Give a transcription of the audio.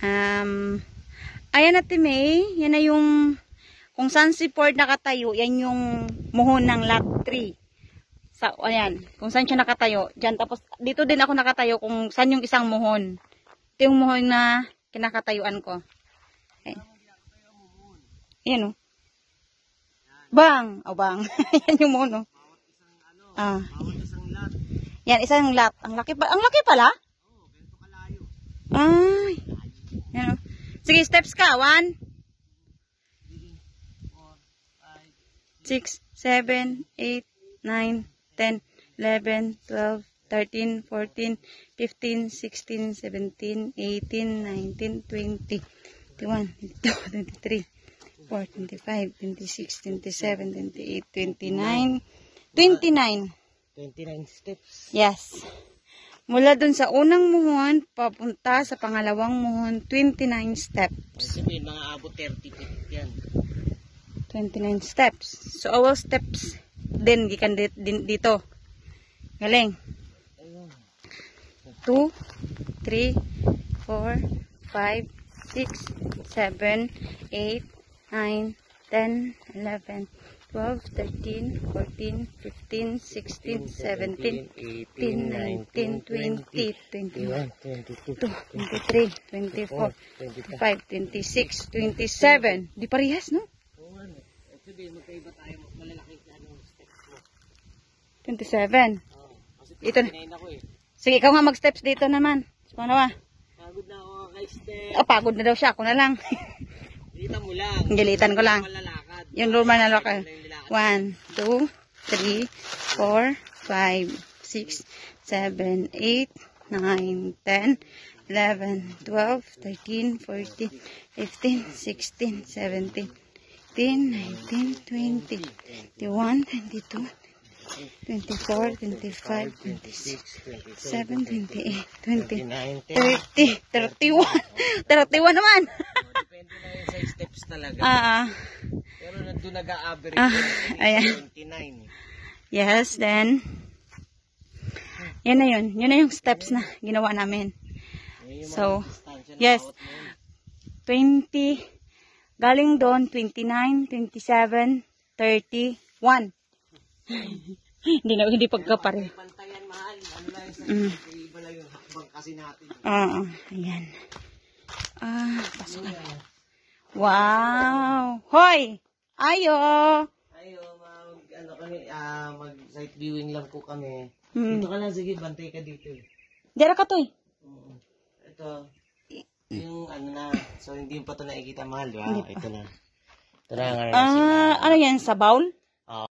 Ayan Ate May, yan na yung, kung saan si Ford nakatayo, yan yung muhon ng lot 3. Ayan, kung saan siya nakatayo, dyan. Tapos, dito din ako nakatayo kung saan yung isang muhon. Ito yung muhon na kinakatayuan ko. Okay. Ayan o. Bang! O bang. Yan yung muhon o. Yan, isang lot. Ang laki pala? Oo, ganito kalayo. Ay. Yan o. Sige, steps ka. 1, 6, 7, 8, 9, 10, 11, 12, 13, 14, 15, 16, 17, 18, 19, 20, 21, 22, 23, 24, 25, 26, 27, 28, 29, 29. 29 steps. Yes. Mula dun sa unang muhon, papunta sa pangalawang muhon, 29 steps. Sabihin, mga abot 30 feet yan. 29 steps. So, all steps din, gikan dito. Galing. 2, 3, 4, 5, 6, 7, 8, 9, 10, 11, 12, 13, 14, 15, 16, 17, 18, 19, 20, 21, 22, 23, 24, 25, 26, 27. Di parehas, no? Oo, ano. Sabihin, magkaiba tayo, malalaki steps mo. 27. Oo. Kasi Ito na. ako eh. Sige, ikaw nga mag-steps dito naman. Pangalawa. Pagod na ako kay step. Pagod na daw siya. Ako na lang. Gilitan mo lang. Gilitan ko lang. Malalakad. Yung normal na lakad. 1, 2, 3, 4, 5, 6, 7, 8, 9, 10, 11, 12, 13, 14, 15, 16, 17, 18, 19, 20, 21, 22, 24, 25, 26, 27, 28, 29, 30, 31. 31 naman. Depende na yun sa steps talaga. Pero nandun nag-a-average ayan. 29. Yes, then yan na yun. Yun na yung steps na ginawa namin. So, yes. 20, galing doon, 29, 27, 31. Hindi pagkapare. Pantayan, mahal. Ano lang yung sa iba lang yung hakbang kasi natin. Ayan. Pasok na. Wow! Hoy! Ayo! Ayo, ano kami, mag-site viewing lang po kami. Hmm. Dito ka lang, sige, bantay ka dito. Dira ka to eh. Ito, yung ano na, so hindi pa ito nakikita mahal, di ba? Ito na. Ito na nga. Ano yan? Sa bowl?